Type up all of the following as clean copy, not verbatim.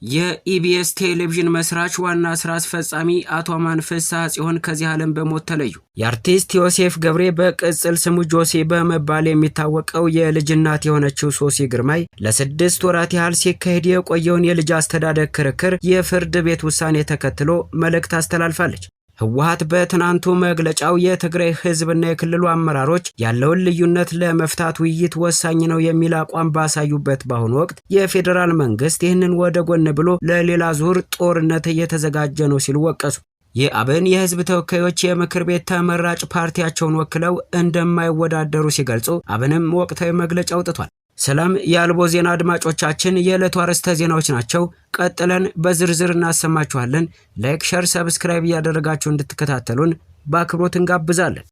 የኢቢኤስ ቴሌቪዥን መስራች ዋና ስራ አስፈጻሚ አቶ አማን ፍስሐ ጽዮን ከዚህ ዓለም በሞት ተለዩ። የአርቲስት ዮሴፍ ገብሬ በቅጽል ስሙ ጆሲ በመባል የሚታወቀው የልጅ እናት የሆነችው ሶሲ ግርማይ ለ6 ወራት ያህል ሲካሄድ የቆየውን የልጅ አስተዳደግ ክርክር የፍርድ ቤት ውሳኔ ተከትሎ መልእክት አስተላልፋለች። ህወሓት በትናንቱ መግለጫው የትግራይ ህዝብና የክልሉ አመራሮች ያለውን ልዩነት ለመፍታት ውይይት ወሳኝ ነው የሚል አቋም ባሳዩበት በአሁኑ ወቅት የፌዴራል መንግስት ይህንን ወደ ጎን ብሎ ለሌላ ዙር ጦርነት እየተዘጋጀ ነው ሲሉ ወቀሱ። የአብን የህዝብ ተወካዮች የምክር ቤት ተመራጭ ፓርቲያቸውን ወክለው እንደማይወዳደሩ ሲገልጹ አብንም ወቅታዊ መግለጫ አውጥቷል። ሰላም የአልቦ ዜና አድማጮቻችን፣ የዕለቱ አርዕስተ ዜናዎች ናቸው። ቀጥለን በዝርዝር እናሰማችኋለን። ላይክ፣ ሸር፣ ሰብስክራይብ እያደረጋችሁ እንድትከታተሉን በአክብሮት እንጋብዛለን።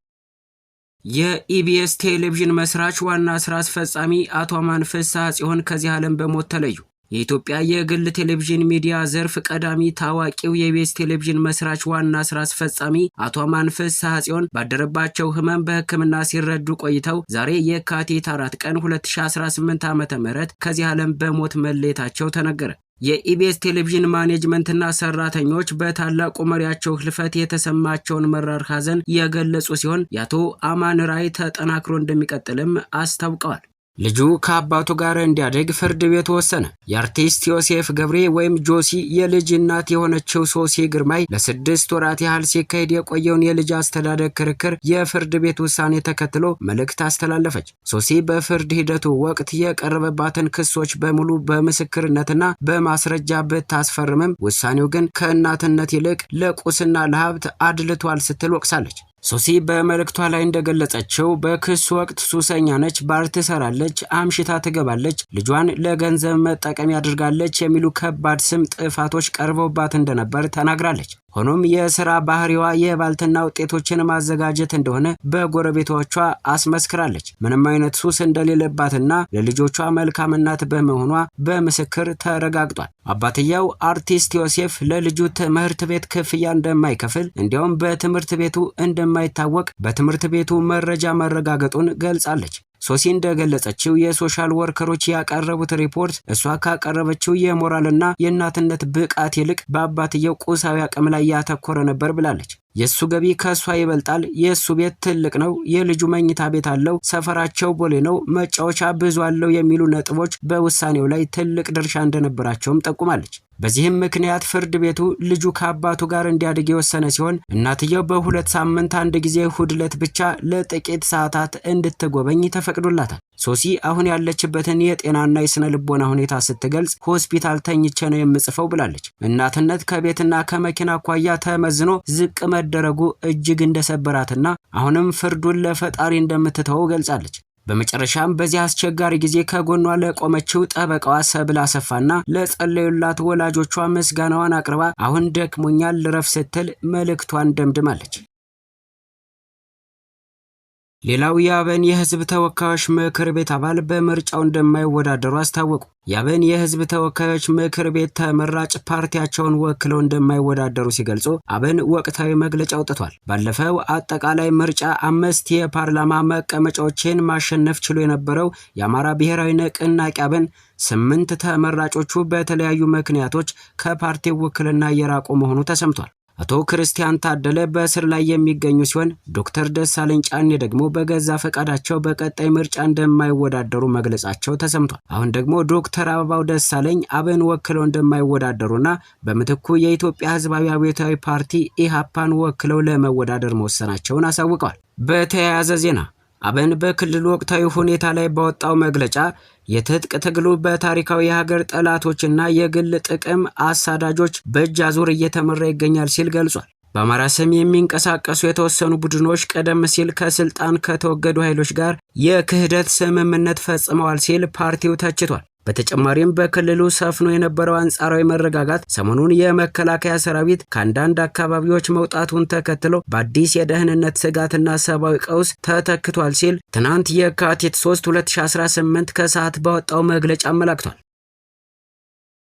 የኢቢኤስ ቴሌቪዥን መስራች ዋና ስራ አስፈጻሚ አቶ አማን ፍስሐ ጽዮን ከዚህ ዓለም በሞት ተለዩ። የኢትዮጵያ የግል ቴሌቪዥን ሚዲያ ዘርፍ ቀዳሚ ታዋቂው የኢቢኤስ ቴሌቪዥን መስራች ዋና ስራ አስፈጻሚ አቶ አማን ፍስሐ ጽዮን ባደረባቸው ህመም በሕክምና ሲረዱ ቆይተው ዛሬ የካቲት 4 ቀን 2018 ዓ.ም ከዚህ ዓለም በሞት መለየታቸው ተነገረ። የኢቢኤስ ቴሌቪዥን ማኔጅመንትና ሰራተኞች በታላቁ መሪያቸው ህልፈት የተሰማቸውን መራር ሐዘን የገለጹ ሲሆን የአቶ አማን ራዕይ ተጠናክሮ እንደሚቀጥልም አስታውቀዋል። ልጁ ከአባቱ ጋር እንዲያድግ ፍርድ ቤት ወሰነ። የአርቲስት ዮሴፍ ገብሬ ወይም ጆሲ የልጅ እናት የሆነችው ሶሲ ግርማይ ለ6 ወራት ያህል ሲካሄድ የቆየውን የልጅ አስተዳደግ ክርክር የፍርድ ቤት ውሳኔ ተከትሎ መልእክት አስተላለፈች። ሶሲ በፍርድ ሂደቱ ወቅት የቀረበባትን ክሶች በሙሉ በምስክርነትና በማስረጃ ብታስፈርምም ውሳኔው ግን ከእናትነት ይልቅ ለቁስና ለሀብት አድልቷል ስትል ወቅሳለች። ሶሲ በመልእክቷ ላይ እንደገለጸችው በክስ ወቅት ሱሰኛ ነች፣ ባር ትሰራለች፣ አምሽታ ትገባለች፣ ልጇን ለገንዘብ መጠቀሚያ አድርጋለች የሚሉ ከባድ ስም ጥፋቶች ቀርበውባት እንደነበር ተናግራለች። ሆኖም የሥራ ባህሪዋ የባልትና ውጤቶችን ማዘጋጀት እንደሆነ በጎረቤቶቿ አስመስክራለች። ምንም አይነት ሱስ እንደሌለባትና ለልጆቿ መልካም እናት በመሆኗ በምስክር ተረጋግጧል። አባትየው አርቲስት ዮሴፍ ለልጁ ትምህርት ቤት ክፍያ እንደማይከፍል እንዲያውም በትምህርት ቤቱ እንደማይታወቅ በትምህርት ቤቱ መረጃ መረጋገጡን ገልጻለች። ሶሲ እንደገለጸችው የሶሻል ወርከሮች ያቀረቡት ሪፖርት እሷ ካቀረበችው የሞራልና የእናትነት ብቃት ይልቅ በአባትየው ቁሳዊ አቅም ላይ ያተኮረ ነበር ብላለች። የሱ ገቢ ከሷ ይበልጣል፣ የሱ ቤት ትልቅ ነው፣ የልጁ መኝታ ቤት አለው፣ ሰፈራቸው ቦሌ ነው፣ መጫወቻ ብዙ አለው የሚሉ ነጥቦች በውሳኔው ላይ ትልቅ ድርሻ እንደነበራቸውም ጠቁማለች። በዚህም ምክንያት ፍርድ ቤቱ ልጁ ከአባቱ ጋር እንዲያድግ የወሰነ ሲሆን እናትየው በ2 ሳምንት አንድ ጊዜ እሁድ ዕለት ብቻ ለጥቂት ሰዓታት እንድትጎበኝ ተፈቅዶላታል። ሶሲ አሁን ያለችበትን የጤናና የስነ ልቦና ሁኔታ ስትገልጽ ሆስፒታል ተኝቼ ነው የምጽፈው ብላለች። እናትነት ከቤትና ከመኪና አኳያ ተመዝኖ ዝቅ መደረጉ እጅግ እንደሰበራትና አሁንም ፍርዱን ለፈጣሪ እንደምትተወው ገልጻለች። በመጨረሻም በዚህ አስቸጋሪ ጊዜ ከጎኗ ለቆመችው ጠበቃዋ ሰብል አሰፋና ለጸለዩላት ወላጆቿ ምስጋናዋን አቅርባ አሁን ደክሞኛል ልረፍ ስትል መልእክቷን ደምድማለች። ሌላው የአብን የህዝብ ተወካዮች ምክር ቤት አባል በምርጫው እንደማይወዳደሩ አስታወቁ። የአብን የህዝብ ተወካዮች ምክር ቤት ተመራጭ ፓርቲያቸውን ወክለው እንደማይወዳደሩ ሲገልጹ አብን ወቅታዊ መግለጫ አውጥቷል። ባለፈው አጠቃላይ ምርጫ 5 የፓርላማ መቀመጫዎችን ማሸነፍ ችሎ የነበረው የአማራ ብሔራዊ ንቅናቄ አብን 8 ተመራጮቹ በተለያዩ ምክንያቶች ከፓርቲው ውክልና እየራቁ መሆኑ ተሰምቷል። አቶ ክርስቲያን ታደለ በእስር ላይ የሚገኙ ሲሆን ዶክተር ደሳለኝ ጫኔ ደግሞ በገዛ ፈቃዳቸው በቀጣይ ምርጫ እንደማይወዳደሩ መግለጻቸው ተሰምቷል። አሁን ደግሞ ዶክተር አበባው ደሳለኝ አብን ወክለው እንደማይወዳደሩና በምትኩ የኢትዮጵያ ህዝባዊ አብዮታዊ ፓርቲ ኢሃፓን ወክለው ለመወዳደር መወሰናቸውን አሳውቀዋል። በተያያዘ ዜና አብን በክልሉ ወቅታዊ ሁኔታ ላይ ባወጣው መግለጫ የትጥቅ ትግሉ በታሪካዊ የሀገር ጠላቶችና የግል ጥቅም አሳዳጆች በእጅ አዙር እየተመራ ይገኛል ሲል ገልጿል። በአማራ ስም የሚንቀሳቀሱ የተወሰኑ ቡድኖች ቀደም ሲል ከስልጣን ከተወገዱ ኃይሎች ጋር የክህደት ስምምነት ፈጽመዋል ሲል ፓርቲው ተችቷል። በተጨማሪም በክልሉ ሰፍኖ የነበረው አንጻራዊ መረጋጋት ሰሞኑን የመከላከያ ሰራዊት ከአንዳንድ አካባቢዎች መውጣቱን ተከትሎ በአዲስ የደህንነት ስጋትና ሰብአዊ ቀውስ ተተክቷል ሲል ትናንት የካቲት 3 2018 ከሰዓት ባወጣው መግለጫ አመላክቷል።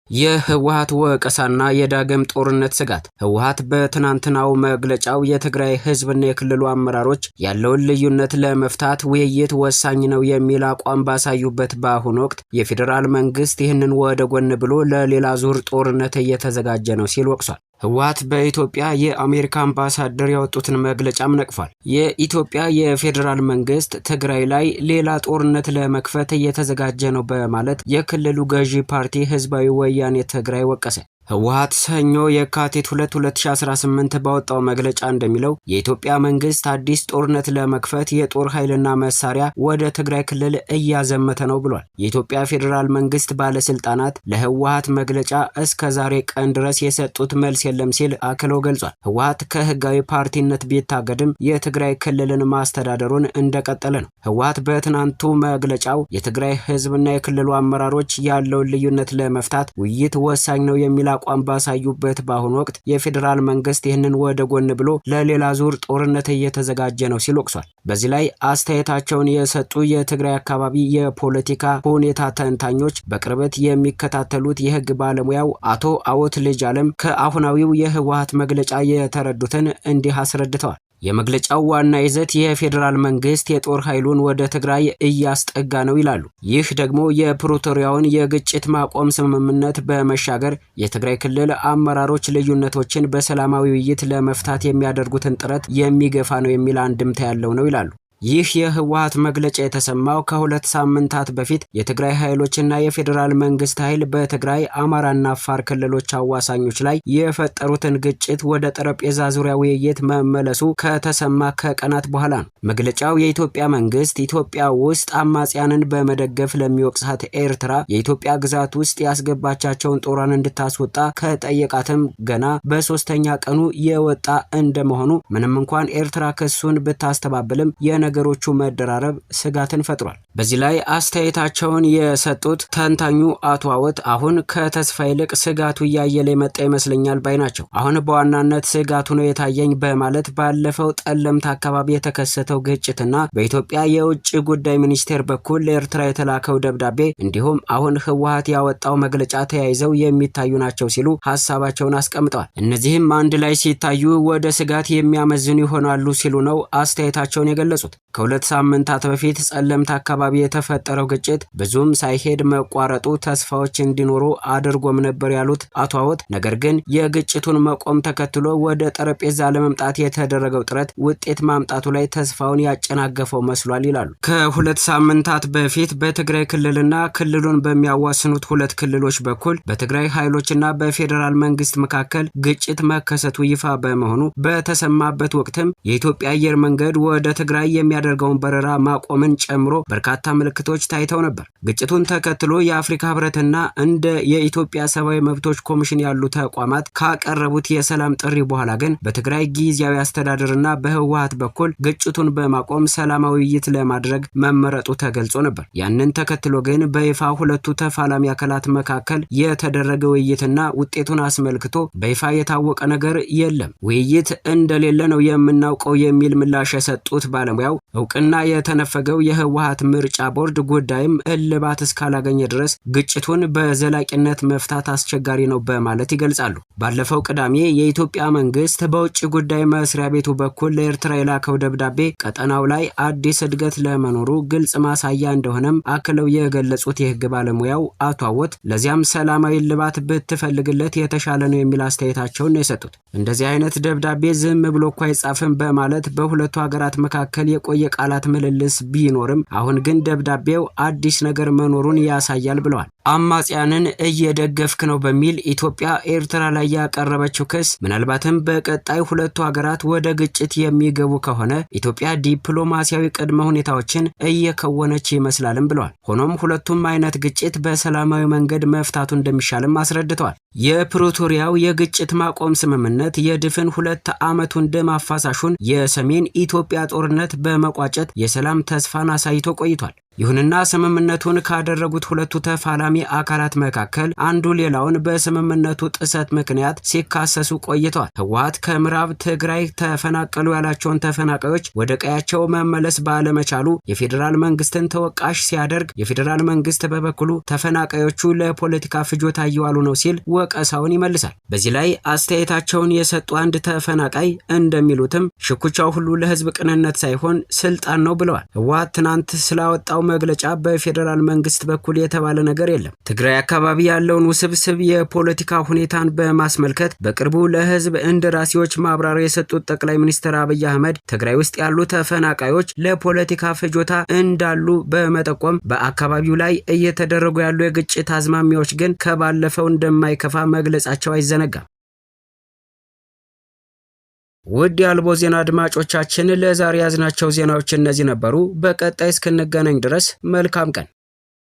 የህወሓት ወቀሳና የዳግም ጦርነት ስጋት። ህወሓት በትናንትናው መግለጫው የትግራይ ህዝብና የክልሉ አመራሮች ያለውን ልዩነት ለመፍታት ውይይት ወሳኝ ነው የሚል አቋም ባሳዩበት በአሁኑ ወቅት የፌዴራል መንግስት ይህንን ወደ ጎን ብሎ ለሌላ ዙር ጦርነት እየተዘጋጀ ነው ሲል ወቅሷል። ህወሓት በኢትዮጵያ የአሜሪካ አምባሳደር ያወጡትን መግለጫም ነቅፏል። የኢትዮጵያ የፌዴራል መንግስት ትግራይ ላይ ሌላ ጦርነት ለመክፈት እየተዘጋጀ ነው በማለት የክልሉ ገዢ ፓርቲ ህዝባዊ ወያኔ ትግራይ ወቀሰ። ህወሓት ሰኞ የካቲት 2 2018 ባወጣው መግለጫ እንደሚለው የኢትዮጵያ መንግስት አዲስ ጦርነት ለመክፈት የጦር ኃይልና መሳሪያ ወደ ትግራይ ክልል እያዘመተ ነው ብሏል። የኢትዮጵያ ፌዴራል መንግስት ባለስልጣናት ለህወሓት መግለጫ እስከ ዛሬ ቀን ድረስ የሰጡት መልስ የለም ሲል አክለው ገልጿል። ህወሓት ከህጋዊ ፓርቲነት ቢታገድም የትግራይ ክልልን ማስተዳደሩን እንደቀጠለ ነው። ህወሓት በትናንቱ መግለጫው የትግራይ ህዝብና የክልሉ አመራሮች ያለውን ልዩነት ለመፍታት ውይይት ወሳኝ ነው የሚል አቋም ባሳዩበት በአሁኑ ወቅት የፌዴራል መንግስት ይህንን ወደ ጎን ብሎ ለሌላ ዙር ጦርነት እየተዘጋጀ ነው ሲል ወቅሷል። በዚህ ላይ አስተያየታቸውን የሰጡ የትግራይ አካባቢ የፖለቲካ ሁኔታ ተንታኞች በቅርበት የሚከታተሉት የህግ ባለሙያው አቶ አወት ልጅ አለም ከአሁናዊው የህወሓት መግለጫ የተረዱትን እንዲህ አስረድተዋል። የመግለጫው ዋና ይዘት የፌዴራል መንግስት የጦር ኃይሉን ወደ ትግራይ እያስጠጋ ነው ይላሉ። ይህ ደግሞ የፕሪቶሪያውን የግጭት ማቆም ስምምነት በመሻገር የትግራይ ክልል አመራሮች ልዩነቶችን በሰላማዊ ውይይት ለመፍታት የሚያደርጉትን ጥረት የሚገፋ ነው የሚል አንድምታ ያለው ነው ይላሉ። ይህ የህወሓት መግለጫ የተሰማው ከሁለት ሳምንታት በፊት የትግራይ ኃይሎችና የፌዴራል መንግስት ኃይል በትግራይ አማራና አፋር ክልሎች አዋሳኞች ላይ የፈጠሩትን ግጭት ወደ ጠረጴዛ ዙሪያ ውይይት መመለሱ ከተሰማ ከቀናት በኋላ ነው። መግለጫው የኢትዮጵያ መንግስት ኢትዮጵያ ውስጥ አማጽያንን በመደገፍ ለሚወቅሳት ኤርትራ የኢትዮጵያ ግዛት ውስጥ ያስገባቻቸውን ጦሯን እንድታስወጣ ከጠየቃትም ገና በሶስተኛ ቀኑ የወጣ እንደመሆኑ ምንም እንኳን ኤርትራ ክሱን ብታስተባብልም ነገሮቹ መደራረብ ስጋትን ፈጥሯል። በዚህ ላይ አስተያየታቸውን የሰጡት ተንታኙ አቶ አወት አሁን ከተስፋ ይልቅ ስጋቱ እያየለ የመጣ ይመስለኛል ባይ ናቸው። አሁን በዋናነት ስጋቱ ነው የታየኝ በማለት ባለፈው ጠለምት አካባቢ የተከሰተው ግጭትና በኢትዮጵያ የውጭ ጉዳይ ሚኒስቴር በኩል ለኤርትራ የተላከው ደብዳቤ እንዲሁም አሁን ህወሓት ያወጣው መግለጫ ተያይዘው የሚታዩ ናቸው ሲሉ ሀሳባቸውን አስቀምጠዋል። እነዚህም አንድ ላይ ሲታዩ ወደ ስጋት የሚያመዝኑ ይሆናሉ ሲሉ ነው አስተያየታቸውን የገለጹት። ከሁለት ሳምንታት በፊት ጸለምት አካባቢ የተፈጠረው ግጭት ብዙም ሳይሄድ መቋረጡ ተስፋዎች እንዲኖሩ አድርጎም ነበር ያሉት አቶ አወት፣ ነገር ግን የግጭቱን መቆም ተከትሎ ወደ ጠረጴዛ ለመምጣት የተደረገው ጥረት ውጤት ማምጣቱ ላይ ተስፋውን ያጨናገፈው መስሏል ይላሉ። ከሁለት ሳምንታት በፊት በትግራይ ክልልና ክልሉን በሚያዋስኑት ሁለት ክልሎች በኩል በትግራይ ኃይሎችና በፌዴራል መንግስት መካከል ግጭት መከሰቱ ይፋ በመሆኑ በተሰማበት ወቅትም የኢትዮጵያ አየር መንገድ ወደ ትግራይ የሚያደርገውን በረራ ማቆምን ጨምሮ በርካታ ምልክቶች ታይተው ነበር። ግጭቱን ተከትሎ የአፍሪካ ህብረትና እንደ የኢትዮጵያ ሰብአዊ መብቶች ኮሚሽን ያሉ ተቋማት ካቀረቡት የሰላም ጥሪ በኋላ ግን በትግራይ ጊዜያዊ አስተዳደርና በህወሓት በኩል ግጭቱን በማቆም ሰላማዊ ውይይት ለማድረግ መመረጡ ተገልጾ ነበር። ያንን ተከትሎ ግን በይፋ ሁለቱ ተፋላሚ አካላት መካከል የተደረገ ውይይትና ውጤቱን አስመልክቶ በይፋ የታወቀ ነገር የለም። ውይይት እንደሌለ ነው የምናውቀው የሚል ምላሽ የሰጡት ባለሙያው እውቅና የተነፈገው የህወሓት ምርጫ ቦርድ ጉዳይም እልባት እስካላገኘ ድረስ ግጭቱን በዘላቂነት መፍታት አስቸጋሪ ነው በማለት ይገልጻሉ። ባለፈው ቅዳሜ የኢትዮጵያ መንግስት በውጭ ጉዳይ መስሪያ ቤቱ በኩል ለኤርትራ የላከው ደብዳቤ ቀጠናው ላይ አዲስ እድገት ለመኖሩ ግልጽ ማሳያ እንደሆነም አክለው የገለጹት የህግ ባለሙያው አቶ አወት ለዚያም ሰላማዊ እልባት ብትፈልግለት የተሻለ ነው የሚል አስተያየታቸውን ነው የሰጡት። እንደዚህ አይነት ደብዳቤ ዝም ብሎ እኮ አይጻፍም በማለት በሁለቱ ሀገራት መካከል የቆየ ቃላት ምልልስ ቢኖርም አሁን ግን ደብዳቤው አዲስ ነገር መኖሩን ያሳያል ብለዋል። አማጽያንን እየደገፍክ ነው በሚል ኢትዮጵያ ኤርትራ ላይ ያቀረበችው ክስ ምናልባትም በቀጣይ ሁለቱ ሀገራት ወደ ግጭት የሚገቡ ከሆነ ኢትዮጵያ ዲፕሎማሲያዊ ቅድመ ሁኔታዎችን እየከወነች ይመስላልም ብለዋል። ሆኖም ሁለቱም አይነት ግጭት በሰላማዊ መንገድ መፍታቱ እንደሚሻልም አስረድተዋል። የፕሪቶሪያው የግጭት ማቆም ስምምነት የድፍን 2 ዓመቱን ደም አፋሳሹን የሰሜን ኢትዮጵያ ጦርነት በመቋጨት የሰላም ተስፋን አሳይቶ ቆይቷል። ይሁንና ስምምነቱን ካደረጉት ሁለቱ ተፋላሚ አካላት መካከል አንዱ ሌላውን በስምምነቱ ጥሰት ምክንያት ሲካሰሱ ቆይተዋል። ህወሓት ከምዕራብ ትግራይ ተፈናቀሉ ያላቸውን ተፈናቃዮች ወደ ቀያቸው መመለስ ባለመቻሉ የፌዴራል መንግስትን ተወቃሽ ሲያደርግ፣ የፌዴራል መንግስት በበኩሉ ተፈናቃዮቹ ለፖለቲካ ፍጆታ እየዋሉ ነው ሲል ወቀሳውን ይመልሳል። በዚህ ላይ አስተያየታቸውን የሰጡ አንድ ተፈናቃይ እንደሚሉትም ሽኩቻው ሁሉ ለህዝብ ቅንነት ሳይሆን ስልጣን ነው ብለዋል። ህወሓት ትናንት ስላወጣው መግለጫ በፌዴራል መንግስት በኩል የተባለ ነገር የለም። ትግራይ አካባቢ ያለውን ውስብስብ የፖለቲካ ሁኔታን በማስመልከት በቅርቡ ለህዝብ እንደራሴዎች ማብራሪያ የሰጡት ጠቅላይ ሚኒስትር አብይ አህመድ ትግራይ ውስጥ ያሉ ተፈናቃዮች ለፖለቲካ ፍጆታ እንዳሉ በመጠቆም በአካባቢው ላይ እየተደረጉ ያሉ የግጭት አዝማሚያዎች ግን ከባለፈው እንደማይከፋ መግለጻቸው አይዘነጋም። ውድ የአልቦ ዜና አድማጮቻችን ለዛሬ ያዝናቸው ዜናዎች እነዚህ ነበሩ። በቀጣይ እስክንገናኝ ድረስ መልካም ቀን።